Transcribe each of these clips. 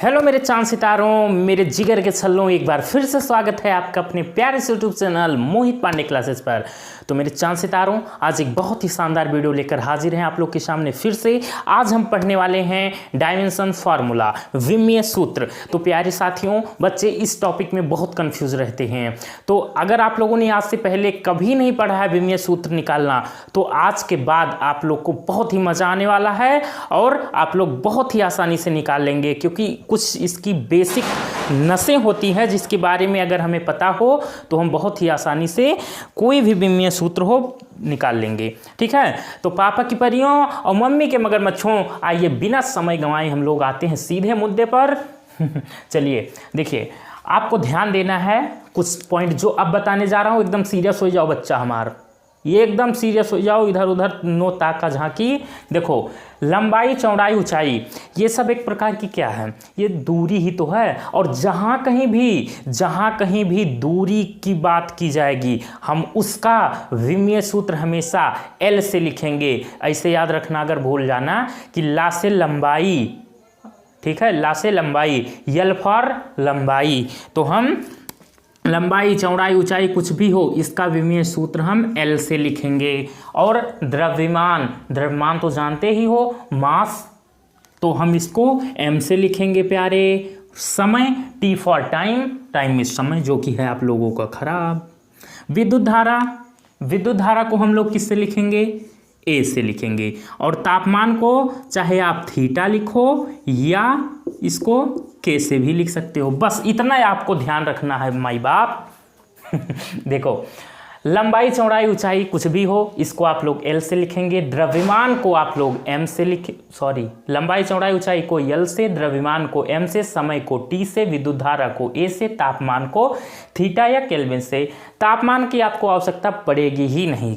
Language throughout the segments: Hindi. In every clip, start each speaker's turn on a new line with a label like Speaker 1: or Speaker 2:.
Speaker 1: हेलो मेरे चांद सितारों, मेरे जिगर के छल्लों, एक बार फिर से स्वागत है आपका अपने प्यारे से यूट्यूब चैनल मोहित पांडे क्लासेस पर। तो मेरे चांद सितारों, आज एक बहुत ही शानदार वीडियो लेकर हाजिर हैं आप लोग के सामने फिर से। आज हम पढ़ने वाले हैं डायमेंशन फार्मूला, विमीय सूत्र। तो प्यारे साथियों, बच्चे इस टॉपिक में बहुत कंफ्यूज रहते हैं। तो अगर आप लोगों ने आज से पहले कभी नहीं पढ़ा है विमीय सूत्र निकालना, तो आज के बाद आप लोग को बहुत ही मजा आने वाला है और आप लोग बहुत ही आसानी से निकाल लेंगे, क्योंकि कुछ इसकी बेसिक नसें होती हैं जिसके बारे में अगर हमें पता हो तो हम बहुत ही आसानी से कोई भी विमीय सूत्र हो निकाल लेंगे। ठीक है, तो पापा की परियों और मम्मी के मगरमच्छों, आइए बिना समय गंवाए हम लोग आते हैं सीधे मुद्दे पर। चलिए देखिए, आपको ध्यान देना है कुछ पॉइंट जो अब बताने जा रहा हूँ। एकदम सीरियस हो जाओ बच्चा हमारा, ये एकदम सीरियस हो जाओ, इधर उधर नो ताका झांकी। देखो, लंबाई, चौड़ाई, ऊंचाई, ये सब एक प्रकार की क्या है, ये दूरी ही तो है। और जहाँ कहीं भी दूरी की बात की जाएगी, हम उसका विमीय सूत्र हमेशा एल से लिखेंगे। ऐसे याद रखना, अगर भूल जाना कि ला से लंबाई, ठीक है, ला से लंबाई, यल फॉर लंबाई, तो हम लंबाई, चौड़ाई, ऊंचाई कुछ भी हो, इसका विमीय सूत्र हम एल से लिखेंगे। और द्रव्यमान तो जानते ही हो, मास, तो हम इसको एम से लिखेंगे प्यारे। समय, टी फॉर टाइम इज समय, जो कि है आप लोगों का खराब। विद्युत धारा को हम लोग किससे लिखेंगे, ए से लिखेंगे। और तापमान को चाहे आप थीटा लिखो या इसको के से भी लिख सकते हो, बस इतना आपको ध्यान रखना है माई बाप। देखो, लंबाई, चौड़ाई, ऊंचाई कुछ भी हो, इसको आप लोग एल से लिखेंगे। द्रव्यमान को आप लोग एम से लंबाई, चौड़ाई, ऊंचाई को एल से, द्रव्यमान को एम से, समय को टी से, विद्युत धारा को ए से, तापमान को थीटा या केल्विन से। तापमान की आपको आवश्यकता पड़ेगी ही नहीं,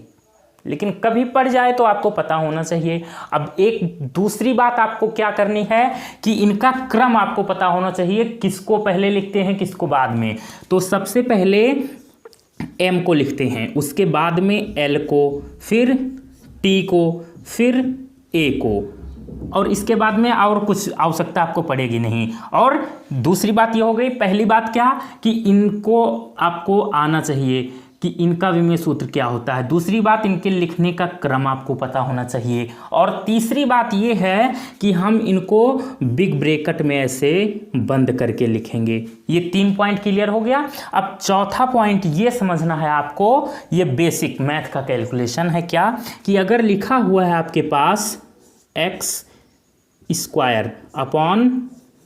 Speaker 1: लेकिन कभी पड़ जाए तो आपको पता होना चाहिए। अब एक दूसरी बात आपको क्या करनी है कि इनका क्रम आपको पता होना चाहिए, किसको पहले लिखते हैं किसको बाद में। तो सबसे पहले एम को लिखते हैं, उसके बाद में एल को, फिर टी को, फिर ए को, और इसके बाद में और कुछ आवश्यकता आपको पड़ेगी नहीं। और दूसरी बात ये हो गई, पहली बात क्या कि इनको आपको आना चाहिए कि इनका विमीय सूत्र क्या होता है। दूसरी बात, इनके लिखने का क्रम आपको पता होना चाहिए। और तीसरी बात ये है कि हम इनको बिग ब्रैकेट में ऐसे बंद करके लिखेंगे। ये 3 पॉइंट क्लियर हो गया। अब चौथा पॉइंट ये समझना है आपको, ये बेसिक मैथ का कैलकुलेशन है क्या, कि अगर लिखा हुआ है आपके पास X square upon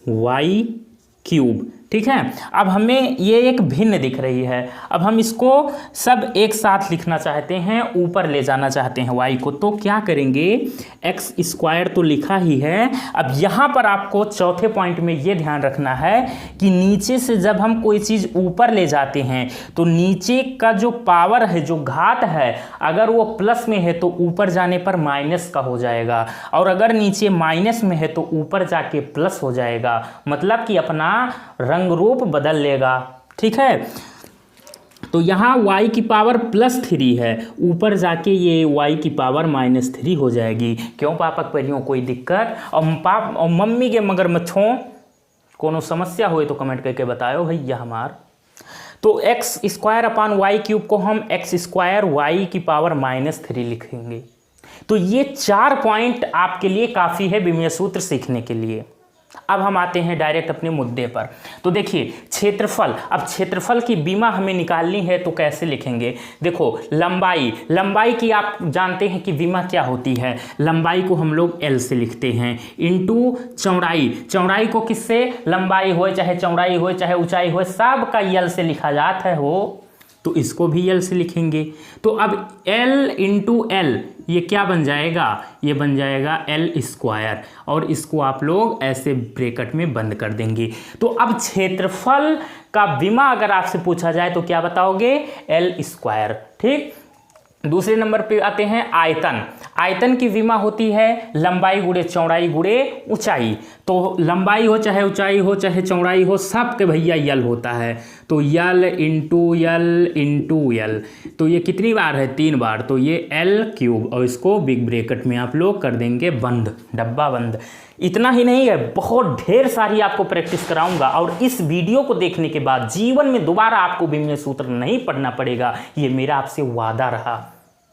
Speaker 1: Y cube, ठीक है। अब हमें ये एक भिन्न दिख रही है, अब हम इसको सब एक साथ लिखना चाहते हैं, ऊपर ले जाना चाहते हैं y को, तो क्या करेंगे, एक्स स्क्वायर तो लिखा ही है। अब यहाँ पर आपको चौथे पॉइंट में ये ध्यान रखना है कि नीचे से जब हम कोई चीज़ ऊपर ले जाते हैं तो नीचे का जो पावर है, जो घात है, अगर वो प्लस में है तो ऊपर जाने पर माइनस का हो जाएगा, और अगर नीचे माइनस में है तो ऊपर जाके प्लस हो जाएगा। मतलब कि अपना रंग रूप बदल लेगा, ठीक है। तो यहाँ y की पावर +3 है, ऊपर जाके ये y की पावर -3 हो जाएगी। क्यों पापक परियों, कोई दिक्कत? और मम्मी के मगरमच्छों, कोनो समस्या हुए तो कमेंट करके बताओ भैया हमार। तो x square upon Y cube को हम एक्स स्क्वायर वाई की पावर -3 लिखेंगे। तो ये 4 पॉइंट आपके लिए काफ़ी है विमीय सूत्र सीखने के लिए। अब हम आते हैं डायरेक्ट अपने मुद्दे पर। तो देखिए, क्षेत्रफल, अब क्षेत्रफल की विमा हमें निकालनी है तो कैसे लिखेंगे। देखो, लंबाई की आप जानते हैं कि विमा क्या होती है, लंबाई को हम लोग एल से लिखते हैं, इनटू चौड़ाई को किससे, लंबाई हो चाहे चौड़ाई हो चाहे ऊंचाई हो, सब का एल से लिखा जाता है हो, तो इसको भी एल से लिखेंगे। तो अब एल इंटू एल ये क्या बन जाएगा, ये बन जाएगा एल स्क्वायर, और इसको आप लोग ऐसे ब्रैकेट में बंद कर देंगे। तो अब क्षेत्रफल का विमा अगर आपसे पूछा जाए तो क्या बताओगे, एल स्क्वायर, ठीक। दूसरे नंबर पे आते हैं आयतन। आयतन की विमा होती है लंबाई गुणे चौड़ाई गुणे ऊंचाई। तो लंबाई हो चाहे ऊंचाई हो चाहे चौड़ाई हो, सब के भैया यल होता है। तो यल इंटू यल, तो ये कितनी बार है? 3 बार। तो ये एल क्यूब, और इसको बिग ब्रैकेट में आप लोग कर देंगे बंद, डब्बा बंद। इतना ही नहीं है, बहुत ढेर सारी आपको प्रैक्टिस कराऊंगा, और इस वीडियो को देखने के बाद जीवन में दोबारा आपको बीमय सूत्र नहीं पढ़ना पड़ेगा, ये मेरा आपसे वादा रहा।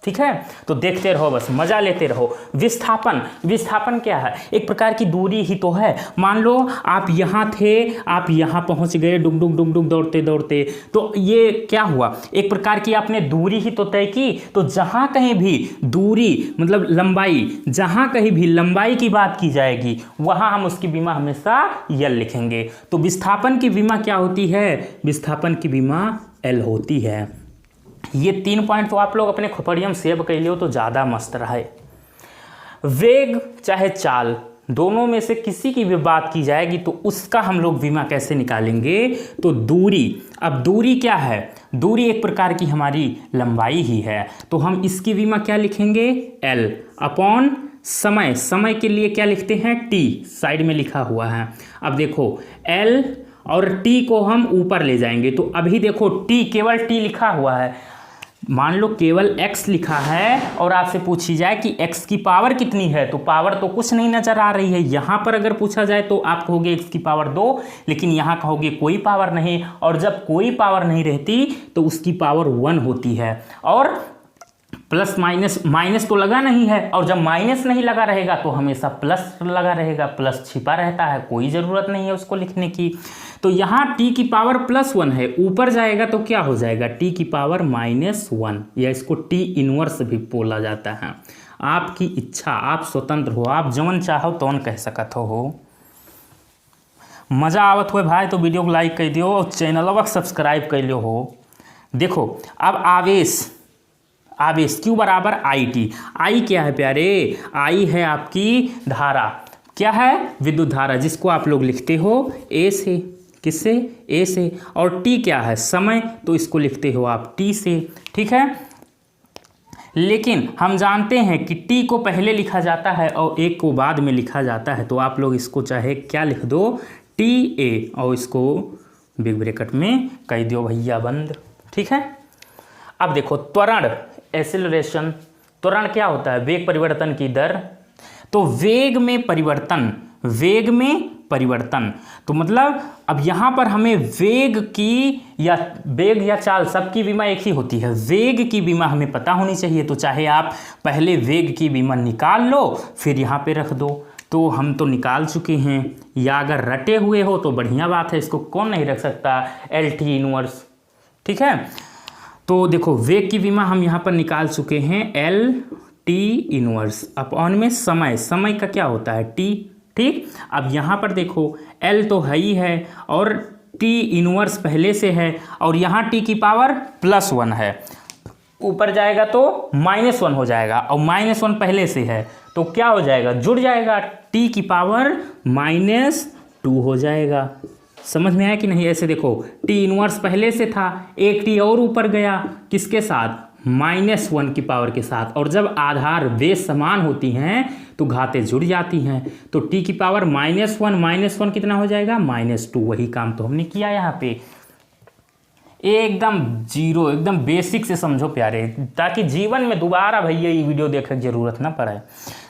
Speaker 1: ठीक है, तो देखते रहो, बस मजा लेते रहो। विस्थापन, विस्थापन क्या है? एक प्रकार की दूरी ही तो है। मान लो आप यहाँ थे, आप यहाँ पहुँच गए डुग डुग दौड़ते दौड़ते, तो ये क्या हुआ? एक प्रकार की आपने दूरी ही तो तय की। तो जहाँ कहीं भी दूरी मतलब लंबाई, जहाँ कहीं भी लंबाई की बात की जाएगी वहाँ हम उसकी विमा हमेशा यल लिखेंगे। तो विस्थापन की विमा क्या होती है? विस्थापन की विमा एल होती है। ये 3 पॉइंट तो आप लोग अपने खोपड़िया में सेव कर लियो तो ज़्यादा मस्त रहे। वेग चाहे चाल, दोनों में से किसी की भी बात की जाएगी तो उसका हम लोग विमा कैसे निकालेंगे? तो दूरी। अब दूरी क्या है? दूरी एक प्रकार की हमारी लंबाई ही है, तो हम इसकी विमा क्या लिखेंगे? एल अपॉन समय। समय के लिए क्या लिखते हैं? टी, साइड में लिखा हुआ है। अब देखो एल और टी को हम ऊपर ले जाएंगे, तो अभी देखो टी, केवल टी लिखा हुआ है। मान लो केवल x लिखा है और आपसे पूछी जाए कि x की पावर कितनी है, तो पावर तो कुछ नहीं नजर आ रही है। यहाँ पर अगर पूछा जाए तो आप कहोगे x की पावर 2, लेकिन यहाँ कहोगे कोई पावर नहीं, और जब कोई पावर नहीं रहती तो उसकी पावर 1 होती है। और प्लस माइनस, माइनस तो लगा नहीं है, और जब माइनस नहीं लगा रहेगा तो हमेशा प्लस लगा रहेगा। प्लस छिपा रहता है, कोई ज़रूरत नहीं है उसको लिखने की। तो यहाँ t की पावर +1 है, ऊपर जाएगा तो क्या हो जाएगा? t की पावर -1, या इसको t इनवर्स भी बोला जाता है। आपकी इच्छा, आप स्वतंत्र हो, आप जवन चाहो तवन कह सकत हो। मज़ा आवत हुए भाई तो वीडियो को लाइक कर दियो और चैनल सब्सक्राइब कर लियो हो। देखो अब आवेश, आवेश Q बराबर IT। I क्या है प्यारे? I है आपकी धारा। क्या है? विद्युत धारा, जिसको आप लोग लिखते हो A से। किससे? A से। और T क्या है? समय, तो इसको लिखते हो आप T से। ठीक है, लेकिन हम जानते हैं कि T को पहले लिखा जाता है और A को बाद में लिखा जाता है, तो आप लोग इसको चाहे क्या लिख दो? TA, और इसको बिग ब्रैकेट में कह दो भैया बंद। ठीक है, अब देखो त्वरण, एक्सेलरेशन। त्वरण क्या होता है? वेग परिवर्तन की दर। तो वेग में परिवर्तन, वेग में परिवर्तन, तो मतलब अब यहाँ पर हमें वेग की या वेग या चाल, सबकी बीमा एक ही होती है। वेग की बीमा हमें पता होनी चाहिए, तो चाहे आप पहले वेग की बीमा निकाल लो फिर यहाँ पे रख दो। तो हम तो निकाल चुके हैं, या अगर रटे हुए हो तो बढ़िया बात है, इसको कौन नहीं रख सकता? LT inverse. ठीक है, तो देखो वेग की बीमा हम यहाँ पर निकाल चुके हैं, LT इनवर्स अपॉन में समय। समय का क्या होता है? T। ठीक, अब यहाँ पर देखो L तो है ही है और T इनवर्स पहले से है, और यहाँ T की पावर +1 है। ऊपर जाएगा तो -1 हो जाएगा, और -1 पहले से है तो क्या हो जाएगा? जुड़ जाएगा, T की पावर -2 हो जाएगा। समझ में आया कि नहीं? ऐसे देखो T इनवर्स पहले से था, एक T और ऊपर गया, किसके साथ? -1 की पावर के साथ। और जब आधार बेस समान होती हैं तो घातें जुड़ जाती हैं, तो T की पावर -1 कितना हो जाएगा? -2। वही काम तो हमने किया यहाँ पे। एकदम जीरो, एकदम बेसिक से समझो प्यारे, ताकि जीवन में दोबारा भैया ये वीडियो देखने की जरूरत ना पड़े।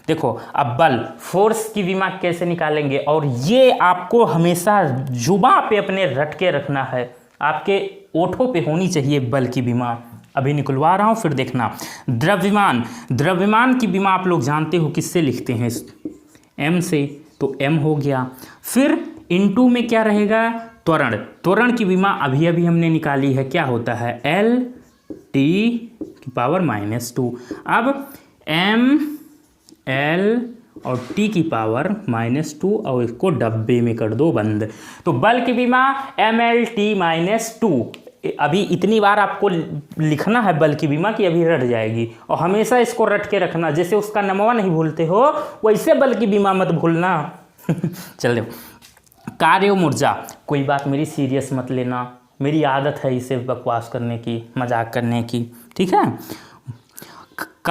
Speaker 1: देखो अब बल, फोर्स की बीमा कैसे निकालेंगे, और ये आपको हमेशा जुबां पे अपने रट के रखना है, आपके ओठों पे होनी चाहिए बल की बीमा। अभी निकलवा रहा हूँ, फिर देखना। द्रव्यमान, द्रव्यमान की बीमा आप लोग जानते हो किससे लिखते हैं? M से, तो M हो गया। फिर इनटू में क्या रहेगा? त्वरण। त्वरण की बीमा अभी अभी हमने निकाली है, क्या होता है? LT की पावर -2। अब M L और T की पावर -2, और इसको डब्बे में कर दो बंद। तो बल की बीमा MLT -2। अभी इतनी बार आपको लिखना है बल की बीमा की, अभी रट जाएगी, और हमेशा इसको रट के रखना। जैसे उसका नमवा नहीं भूलते हो, वैसे बल की बीमा मत भूलना। चलो, कार्य ऊर्जा, कोई बात मेरी सीरियस मत लेना, मेरी आदत है इसे बकवास करने की, मजाक करने की। ठीक है,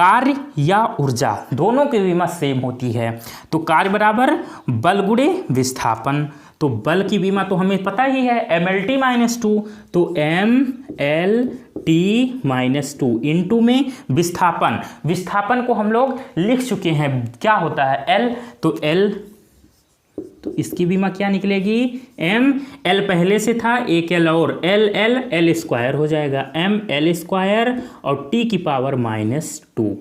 Speaker 1: कार्य या ऊर्जा दोनों की विमा सेम होती है। तो कार्य बराबर बल गुणे विस्थापन। तो बल की विमा तो हमें पता ही है mLT-2, तो mLT-2 इंटू में विस्थापन को हम लोग लिख चुके हैं, क्या होता है L, तो L, तो इसकी विमा क्या निकलेगी m, L पहले से था एक L और L स्क्वायर हो जाएगा mL स्क्वायर और t की पावर -2।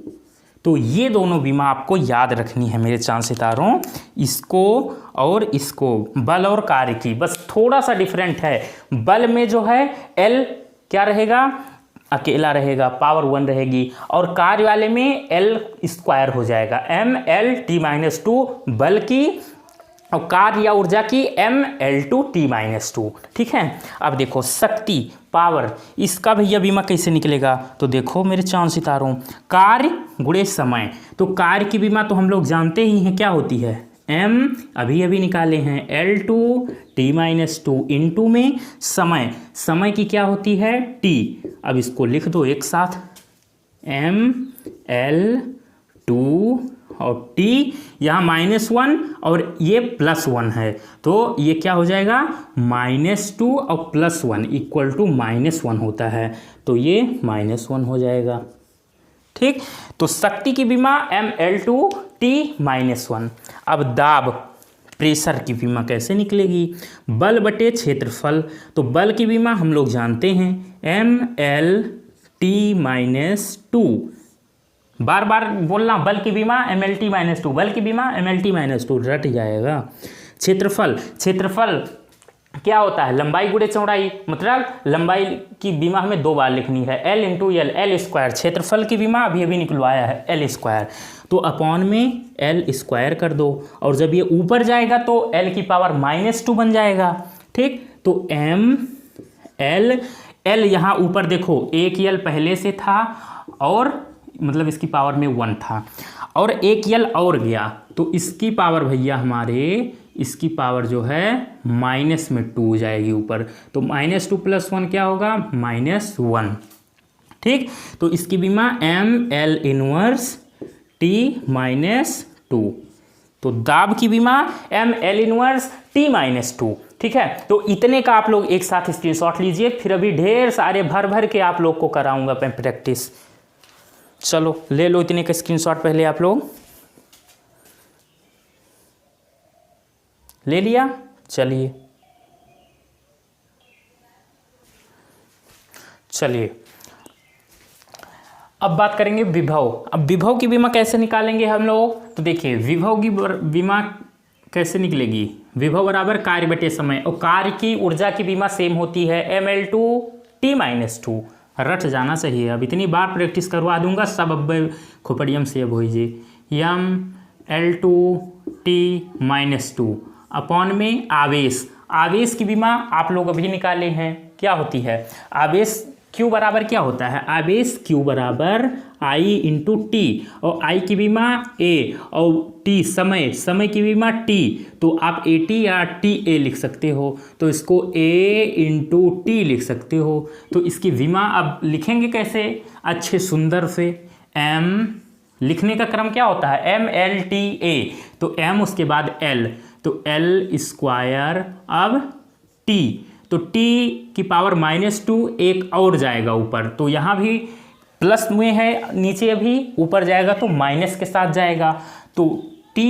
Speaker 1: तो ये दोनों विमा आपको याद रखनी है मेरे चांद सितारों, इसको और इसको, बल और कार्य की बस थोड़ा सा डिफरेंट है। बल में जो है L क्या रहेगा, अकेला रहेगा, पावर 1 रहेगी, और कार्य वाले में L स्क्वायर हो जाएगा mLT-2 बल की और कार्य या ऊर्जा की mL2T-2। ठीक है। अब देखो शक्ति पावर, इसका भैया बीमा कैसे निकलेगा, तो देखो मेरे चांद सितारों, कार्य गुणे समय। तो कार्य की बीमा तो हम लोग जानते ही हैं क्या होती है, m अभी निकाले हैं L2T-2 इंटू में समय की क्या होती है t। अब इसको लिख दो एक साथ, mL2 और t, यहाँ -1 और ये +1 है, तो ये क्या हो जाएगा -2 और +1 इक्वल टू -1 होता है, तो ये -1 हो जाएगा। ठीक, तो शक्ति की विमा mL2T-1। अब दाब प्रेशर की विमा कैसे निकलेगी, बल बटे क्षेत्रफल। तो बल की विमा हम लोग जानते हैं mL2T-2, बार बार बोलना, बल की बीमा mLT-2, बल की बीमा mLT-2, रट जाएगा। क्षेत्रफल क्या होता है, लंबाई गुणे चौड़ाई, मतलब लंबाई की बीमा हमें 2 बार लिखनी है, L into L, L square. क्षेत्रफल की बीमा अभी निकलवाया है L स्क्वायर, तो अपॉन में L स्क्वायर कर दो, और जब ये ऊपर जाएगा तो L की पावर -2 बन जाएगा। ठीक, तो L यहाँ ऊपर देखो एक L पहले से था, और मतलब इसकी पावर में 1 था, और एक L और गया, तो इसकी पावर भैया हमारे, इसकी पावर जो है -2 हो जाएगी ऊपर, तो -2 + 1 क्या होगा -1। ठीक, तो इसकी बीमा mL−T-2। तो दाब की बीमा mL−T-2। ठीक है, तो इतने का आप लोग एक साथ स्क्रीनशॉट लीजिए, फिर अभी ढेर सारे भर के आप लोग को कराऊंगा मैं प्रैक्टिस। चलो ले लो इतने का स्क्रीनशॉट, पहले आप लोग ले लिया। चलिए अब बात करेंगे विभव। अब विभव की बीमा कैसे निकालेंगे हम लोग, तो देखिए विभव की बीमा कैसे निकलेगी, विभव बराबर कार्य बटे समय, और कार्य की ऊर्जा की बीमा सेम होती है mL2T-2। रट जाना चाहिए, अब इतनी बार प्रैक्टिस करवा दूंगा, सब अब खोपड़ियम से अब होइए। mL2T-2 अपॉन में आवेश की बीमा आप लोग अभी निकाले हैं, क्या होती है आवेश, Q बराबर क्या होता है, आवेश Q बराबर I इंटू टी, और I की बीमा A और T समय की बीमा T, तो आप AT या TA लिख सकते हो, तो इसको A इंटू टी लिख सकते हो। तो इसकी बीमा अब लिखेंगे कैसे, अच्छे सुंदर से, M लिखने का क्रम क्या होता है mLTA, तो M उसके बाद L, तो L स्क्वायर, अब T, तो T की पावर -2 एक और जाएगा ऊपर, तो यहाँ भी प्लस में है, नीचे अभी ऊपर जाएगा तो माइनस के साथ जाएगा, तो T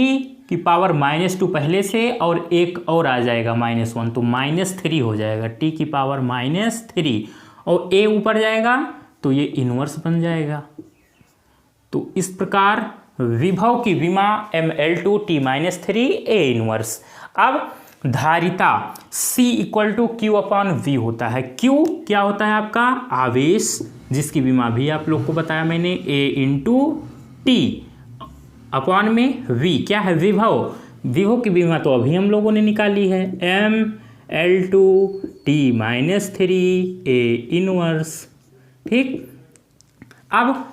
Speaker 1: की पावर -2 पहले से और एक और आ जाएगा -1, तो -3 हो जाएगा, T की पावर -3, और A ऊपर जाएगा तो ये इन्वर्स बन जाएगा। तो इस प्रकार विभव की विमा mL2T-3 A इन्वर्स। अब धारिता C = Q/V होता है। Q क्या होता है आपका आवेश, जिसकी विमा भी आप लोग को बताया मैंने, A × T अपॉन में V क्या है विभव की विमा तो अभी हम लोगों ने निकाली है mL2T-3 A इन्वर्स। ठीक, अब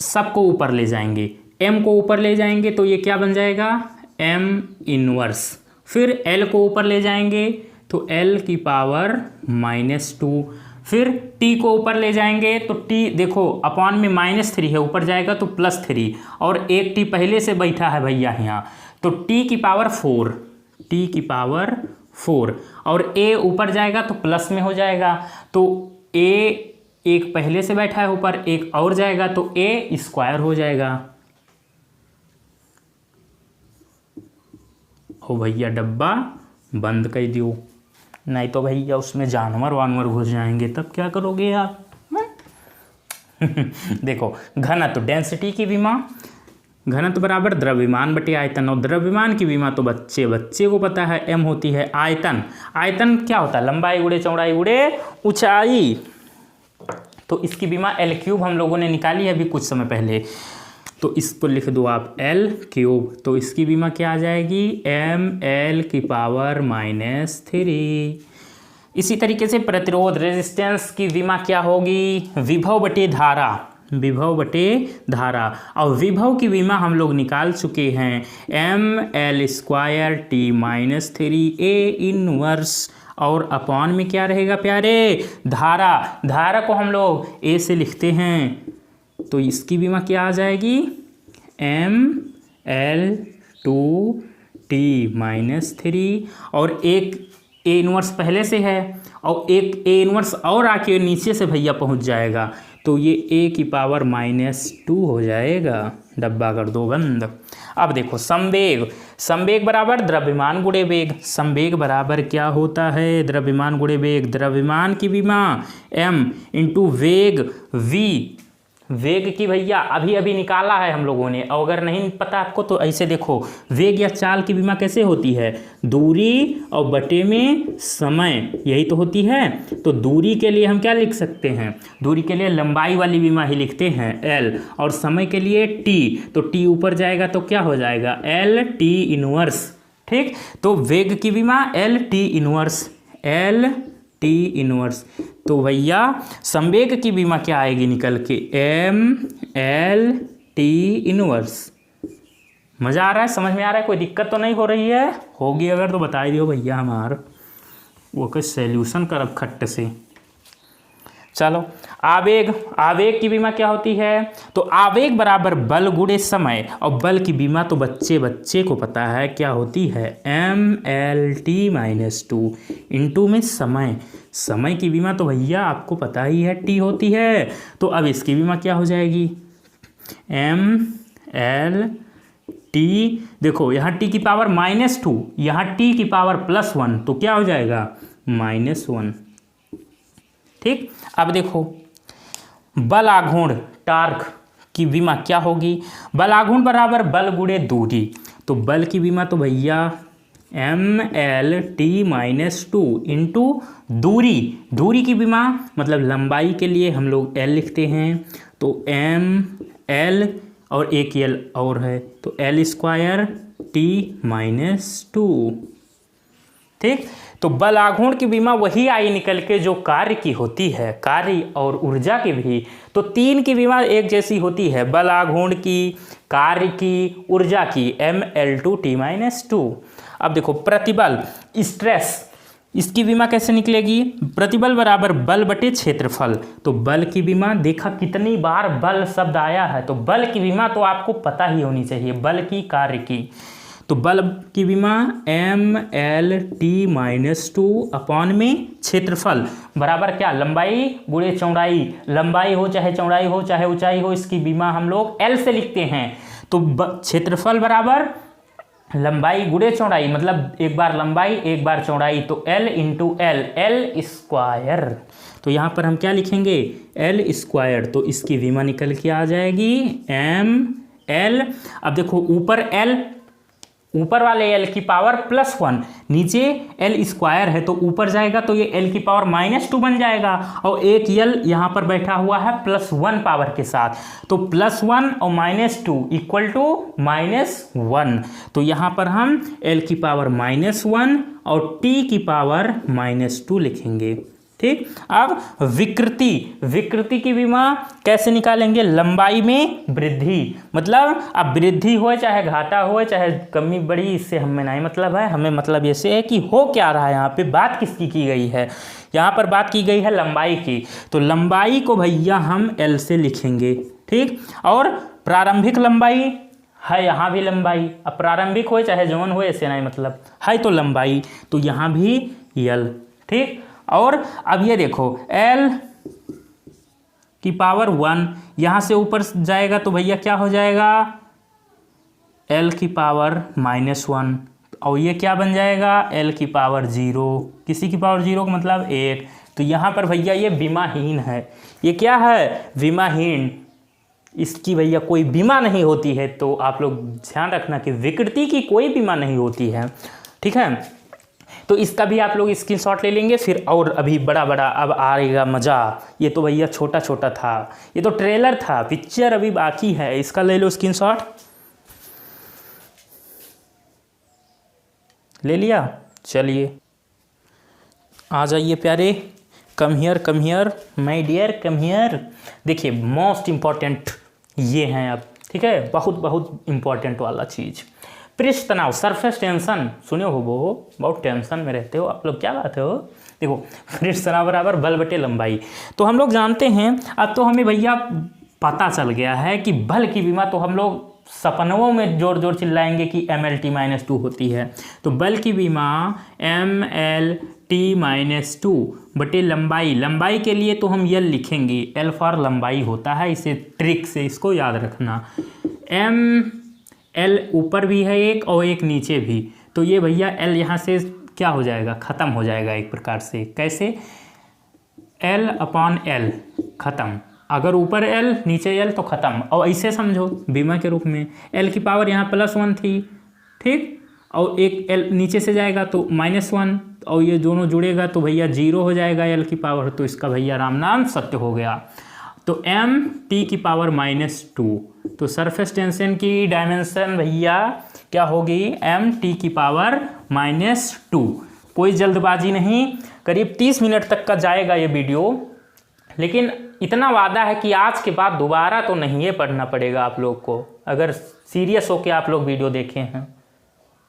Speaker 1: सबको ऊपर ले जाएंगे, M को ऊपर ले जाएंगे तो ये क्या बन जाएगा M इन्वर्स, फिर L को ऊपर ले जाएंगे तो L की पावर -2, फिर t को ऊपर ले जाएंगे तो t देखो अपॉन में -3 है, ऊपर जाएगा तो +3 और एक t पहले से बैठा है भैया यहाँ, तो t की पावर 4, t की पावर 4 और a ऊपर जाएगा तो प्लस में हो जाएगा, तो a एक पहले से बैठा है ऊपर, एक और जाएगा तो a स्क्वायर हो जाएगा। हो भैया डब्बा बंद कर दियो, नहीं तो भैया उसमें जानवर वानवर घुस जाएंगे, तब क्या करोगे आप? देखो घनत्व डेंसिटी की विमा, घनत्व बराबर द्रव्यमान बटे आयतन, और द्रव्यमान की विमा तो बच्चे को पता है m होती है आयतन। आयतन क्या होता है? लंबाई गुणे चौड़ाई गुणे ऊंचाई। तो इसकी विमा L³ हम लोगों ने निकाली है अभी कुछ समय पहले, तो इसको लिख दो आप L³, तो इसकी विमा क्या आ जाएगी? ml की पावर -3। इसी तरीके से प्रतिरोध रेजिस्टेंस की विमा क्या होगी? विभव बटे धारा, विभव बटे धारा, और विभव की विमा हम लोग निकाल चुके हैं ml² t-3 A इनवर्स, और अपॉन में क्या रहेगा प्यारे? धारा, धारा को हम लोग A से लिखते हैं, तो इसकी विमा क्या आ जाएगी? ml/t-3 और एक A इनवर्स पहले से है और एक A इनवर्स और आके नीचे से भैया पहुंच जाएगा, तो ये A की पावर -2 हो जाएगा। डब्बा कर दो बंद। अब देखो संवेग, संवेग बराबर द्रव्यमान गुणे वेग, संवेग बराबर क्या होता है? द्रव्यमान गुणे वेग। द्रव्यमान की विमा m इंटू वेग v, वेग की भैया अभी अभी निकाला है हम लोगों ने, और अगर नहीं पता आपको तो ऐसे देखो, वेग या चाल की विमा कैसे होती है? दूरी और बटे में समय, यही तो होती है। तो दूरी के लिए हम क्या लिख सकते हैं? दूरी के लिए लंबाई वाली विमा ही लिखते हैं L, और समय के लिए T, तो T ऊपर जाएगा तो क्या हो जाएगा? LT inverse. ठीक, तो वेग की विमा LT इनवर्स, LT इनवर्स। तो भैया संवेग की विमा क्या आएगी निकल के? ml/t inverse. मज़ा आ रहा है? समझ में आ रहा है? कोई दिक्कत तो नहीं हो रही है? होगी अगर तो बता दियो भैया, हमार वो कोई सॉल्यूशन करब खट्ट से। चलो आवेग, आवेग की विमा क्या होती है? तो आवेग बराबर बल गुणे समय, और बल की विमा तो बच्चे को पता है क्या होती है? ml/t-2 इंटू में समय, समय की विमा तो भैया आपको पता ही है t होती है। तो अब इसकी विमा क्या हो जाएगी? ml/t, देखो यहाँ t की पावर -2, यहाँ t की पावर +1, तो क्या हो जाएगा? -1। ठीक, अब देखो बल आघूर्ण टार्क की विमा क्या होगी? बल आघूर्ण बराबर बल गुणे दूरी, तो बल की विमा तो भैया ml/t-2 इंटू दूरी, दूरी की विमा मतलब लंबाई के लिए हम लोग L लिखते हैं, तो ml और एक L और है, तो L² t-2। ठीक, तो बल आघूर्ण की विमा वही आई निकल के जो कार्य की होती है, कार्य और ऊर्जा की भी। तो तीन की विमा एक जैसी होती है, बल आघूर्ण की, कार्य की, ऊर्जा की, ml/t-2। अब देखो प्रतिबल स्ट्रेस, इसकी विमा कैसे निकलेगी? प्रतिबल बराबर बल बटे क्षेत्रफल, तो बल की विमा देखा कितनी बार बल शब्द आया है, तो बल की विमा तो आपको पता ही होनी चाहिए, बल की, कार्य की। तो बल की विमा ml/t-2 अपॉन में क्षेत्रफल बराबर क्या? लंबाई गुणे चौड़ाई, लंबाई हो चाहे चौड़ाई हो चाहे ऊंचाई हो, इसकी विमा हम लोग L से लिखते हैं। तो क्षेत्रफल बराबर लंबाई गुणे चौड़ाई, मतलब एक बार लंबाई एक बार चौड़ाई, तो L इंटू L, L²। तो यहाँ पर हम क्या लिखेंगे? L²। तो इसकी विमा निकल के आ जाएगी ml। अब देखो ऊपर L, ऊपर वाले L की पावर +1, नीचे L² है, तो ऊपर जाएगा तो ये L की पावर -2 बन जाएगा, और एक L यहाँ पर बैठा हुआ है +1 पावर के साथ, तो +1 और -2 इक्वल टू -1। तो यहाँ पर हम L की पावर -1 और T की पावर -2 लिखेंगे। ठीक। अब विकृति की विमा कैसे निकालेंगे, लंबाई में वृद्धि, मतलब अब वृद्धि हो चाहे घाटा हो चाहे कमी बड़ी, इससे हमें नहीं मतलब है, हमें मतलब ऐसे है कि हो क्या रहा है, यहाँ पे बात किसकी की गई है, यहाँ पर बात की गई है लंबाई की। तो लंबाई को भैया हम L से लिखेंगे, ठीक। और प्रारंभिक लंबाई है, यहाँ भी लंबाई, अब प्रारंभिक हो चाहे जौन हो ऐसे नहीं मतलब है, तो लंबाई तो यहाँ भी L, ठीक। और अब ये देखो L की पावर 1 यहाँ से ऊपर जाएगा तो भैया क्या हो जाएगा, L की पावर -1, और ये क्या बन जाएगा, L की पावर 0, किसी की पावर 0 का मतलब 1। तो यहाँ पर भैया ये विमाहीन है, ये क्या है, विमाहीन, इसकी भैया कोई बीमा नहीं होती है। तो आप लोग ध्यान रखना कि विकृति की कोई बीमा नहीं होती है, ठीक है। तो इसका भी आप लोग स्क्रीनशॉट ले लेंगे फिर, और अभी बड़ा अब आएगा मज़ा। ये तो भैया छोटा था, ये तो ट्रेलर था, पिक्चर अभी बाकी है, इसका ले लो स्क्रीनशॉट, ले लिया। चलिए आ जाइए प्यारे, come here my dear, come here. देखिए मोस्ट इम्पॉर्टेंट ये हैं अब, ठीक है, बहुत इम्पॉर्टेंट वाला चीज़, पृष्ठ तनाव, सरफेस टेंशन। सुने हो वो, बहुत टेंशन में रहते हो आप लोग, क्या बात है हो। देखो पृष्ठ तनाव बराबर बल बटे लंबाई, तो हम लोग जानते हैं, अब तो हमें भैया पता चल गया है कि बल की विमा तो हम लोग सपनों में जोर चिल्लाएंगे कि MLT-2 होती है। तो बल की विमा MLT-2 बटे लंबाई के लिए तो हम L लिखेंगे, L फॉर लंबाई होता है, इसे ट्रिक से इसको याद रखना। L ऊपर भी है एक और एक नीचे भी, तो ये भैया L यहाँ से क्या हो जाएगा, ख़त्म हो जाएगा एक प्रकार से। कैसे, L/L ख़त्म, अगर ऊपर L नीचे L तो ख़त्म। और ऐसे समझो बीमा के रूप में, L की पावर यहाँ +1 थी, ठीक, और एक L नीचे से जाएगा तो -1, और ये दोनों जुड़ेगा तो भैया 0 हो जाएगा L की पावर, तो इसका भैया राम नाम सत्य हो गया। तो MT की पावर -2, तो सरफेस टेंशन की डायमेंशन भैया क्या होगी, MT की पावर -2। कोई जल्दबाजी नहीं, करीब 30 मिनट तक का जाएगा ये वीडियो, लेकिन इतना वादा है कि आज के बाद दोबारा तो नहीं ये पढ़ना पड़ेगा आप लोग को, अगर सीरियस होके आप लोग वीडियो देखे हैं,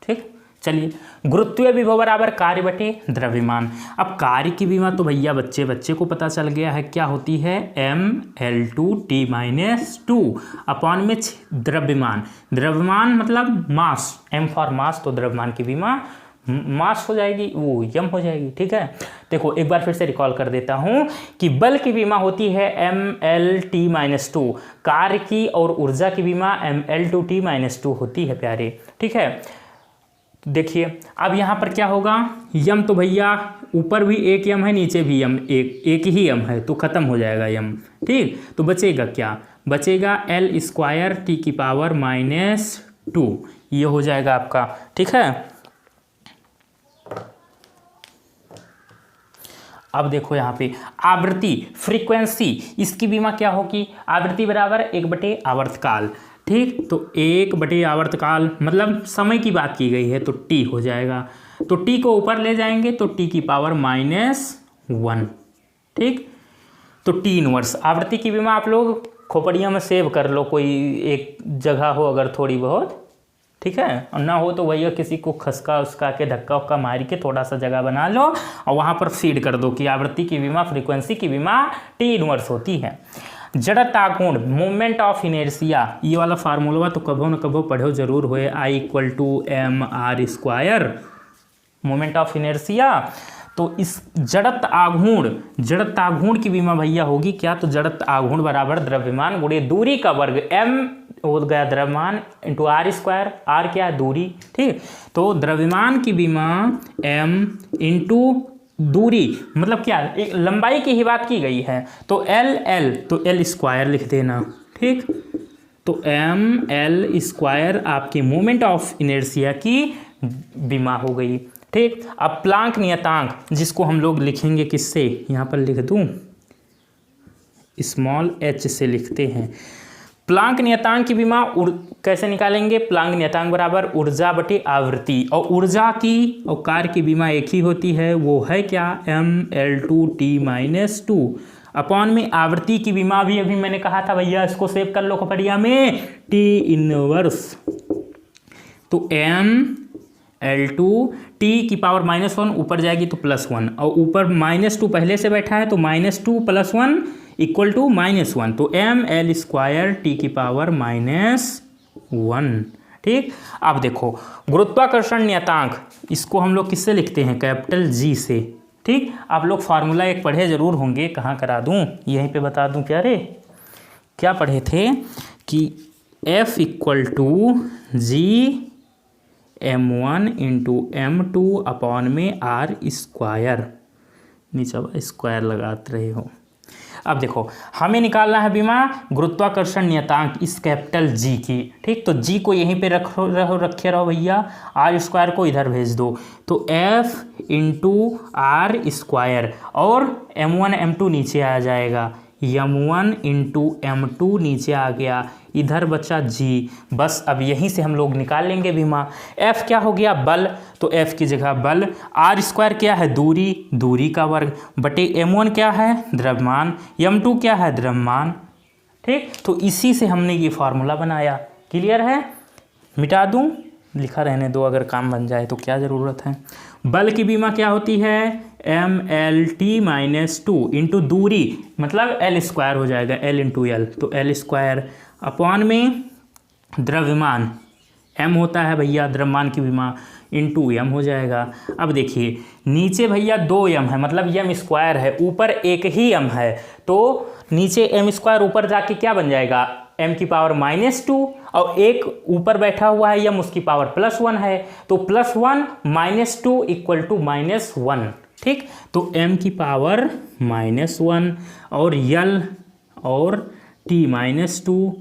Speaker 1: ठीक। चलिए, गुरुत्वीय विभव बराबर कार्य बटे द्रव्यमान। अब कार्य की विमा तो भैया बच्चे को पता चल गया है, क्या होती है, ML2T-2 अपॉन में द्रव्यमान मतलब मास, M फॉर मास, तो द्रव्यमान की विमा मास हो जाएगी, वो M हो जाएगी, ठीक है। देखो एक बार फिर से रिकॉल कर देता हूँ कि बल की विमा होती है MLT-2, कार्य की और ऊर्जा की विमा ML2T-2 होती है प्यारे, ठीक है। देखिए अब यहाँ पर क्या होगा, यम तो भैया ऊपर भी एक यम है, नीचे भी यम, एक ही यम है, तो ख़त्म हो जाएगा यम, ठीक। तो बचेगा क्या, बचेगा L² T की पावर -2, ये हो जाएगा आपका, ठीक है। अब देखो यहाँ पे आवृत्ति, फ्रीक्वेंसी, इसकी बीमा क्या होगी, आवृत्ति बराबर 1 / आवर्तकाल, ठीक। तो 1 / आवर्तकाल मतलब समय की बात की गई है, तो T हो जाएगा, तो T को ऊपर ले जाएंगे तो T की पावर -1, ठीक। तो T इनवर्स, आवृत्ति की बीमा आप लोग खोपड़ियों में सेव कर लो, कोई एक जगह हो अगर थोड़ी बहुत, ठीक है, और ना हो तो भैया किसी को खसका उसका के धक्का उक्का मार के थोड़ा सा जगह बना लो और वहाँ पर फीड कर दो कि आवृत्ति की बीमा, फ्रीक्वेंसी की बीमा T इनवर्स होती है। जड़ता गुण, मोमेंट ऑफ इनर्शिया, ये वाला फार्मूला तो कभो न कभो पढ़ो जरूर होए, I = mr², moment of inertia. तो इस जड़त आघूर्ण की बीमा भैया होगी क्या, तो जड़त आघूर्ण बराबर द्रव्यमान गुणे दूरी का वर्ग, m हो गया द्रव्यमान इंटू r², r क्या है, दूरी, ठीक। तो द्रव्यमान की बीमा m इंटू दूरी, मतलब क्या, एक लंबाई की ही बात की गई है, तो L तो L² लिख देना, ठीक। तो ML² आपके मोमेंट ऑफ इनर्शिया की बीमा हो गई, ठीक। अब प्लांक नियतांक, जिसको हम लोग लिखेंगे किससे, यहाँ पर लिख दूँ, h से लिखते हैं, प्लांक नियतांक की विमा कैसे निकालेंगे? प्लांक नियतांक बराबर ऊर्जा बटे आवृत्ति, और ऊर्जा की और कार्य की विमा एक ही होती है, वो है क्या? mL2T-2 अपॉन में आवृत्ति की विमा भी अभी मैंने कहा था भैया, इसको सेव कर लो खपड़िया में, T इनवर्स। तो mL2 T की पावर -1 ऊपर जाएगी तो +1, और ऊपर -2 पहले से बैठा है तो -2 + 1 इक्वल टू -1, तो mL² T की पावर -1। ठीक, अब देखो गुरुत्वाकर्षण नियतांक, इसको हम लोग किससे लिखते हैं? कैपिटल G से। ठीक, आप लोग फार्मूला एक पढ़े जरूर होंगे, कहाँ करा दूँ, यहीं पे बता दूँ प्यारे। क्या पढ़े थे कि F = G m1 × m2 upon में r², नीचे स्क्वायर लगाते रहे हो। अब देखो हमें निकालना है बीमा गुरुत्वाकर्षण नियतांक इस कैपिटल G की। ठीक, तो G को यहीं पे रखे रहो भैया, r² को इधर भेज दो, तो F × r² और m1 m2 नीचे आ जाएगा, m1 × m2 नीचे आ गया, इधर बचा G। बस अब यहीं से हम लोग निकाल लेंगे बीमा। F क्या हो गया? बल, तो F की जगह बल, r² क्या है? दूरी, दूरी का वर्ग, बटे m1 क्या है? द्रव्यमान, m2 क्या है? द्रव्यमान। ठीक, तो इसी से हमने ये फार्मूला बनाया। क्लियर है? मिटा दूं? लिखा रहने दो, अगर काम बन जाए तो क्या ज़रूरत है। बल की बीमा क्या होती है? mL/-2 इंटू दूरी, मतलब L² हो जाएगा, L × L, तो L² अपॉन में द्रव्यमान, m होता है भैया द्रव्यमान की विमा, इंटू m हो जाएगा। अब देखिए नीचे भैया 2m है, मतलब m² है, ऊपर एक ही m है, तो नीचे m² ऊपर जाके क्या बन जाएगा? m की पावर -2, और एक ऊपर बैठा हुआ है m, उसकी पावर +1 है, तो +1 -2 इक्वल टू -1। ठीक, तो m की पावर -1 और L और T-2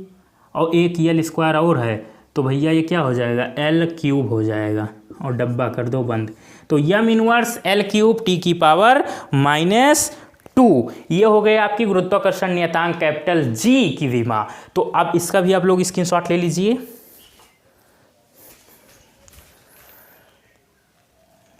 Speaker 1: और एक L² और है, तो भैया ये क्या हो जाएगा? L³ हो जाएगा, और डब्बा कर दो बंद। तो m इनवर्स L³ T की पावर -2, ये हो गए आपकी गुरुत्वाकर्षण नियतांक कैपिटल G की विमा। तो अब इसका भी आप लोग स्क्रीनशॉट ले लीजिए,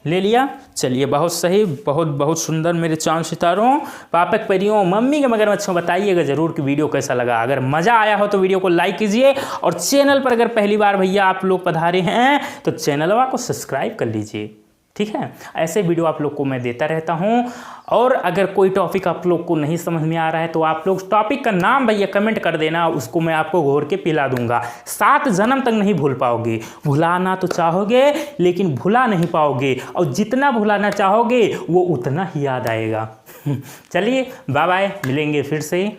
Speaker 1: ले लिया? चलिए बहुत सही, बहुत बहुत सुंदर मेरे चांद सितारों, पापक परियों, मम्मी के मगरमच्छों, बताइएगा जरूर कि वीडियो कैसा लगा। अगर मज़ा आया हो तो वीडियो को लाइक कीजिए, और चैनल पर अगर पहली बार भैया आप लोग पधारे हैं तो चैनलवा को सब्सक्राइब कर लीजिए। ठीक है, ऐसे वीडियो आप लोग को मैं देता रहता हूँ। और अगर कोई टॉपिक आप लोग को नहीं समझ में आ रहा है तो आप लोग टॉपिक का नाम भैया कमेंट कर देना, उसको मैं आपको घोर के पिला दूंगा। 7 जन्म तक नहीं भूल पाओगे, भुलाना तो चाहोगे लेकिन भुला नहीं पाओगे, और जितना भुलाना चाहोगे वो उतना ही याद आएगा। चलिए बाय बाय, मिलेंगे फिर से।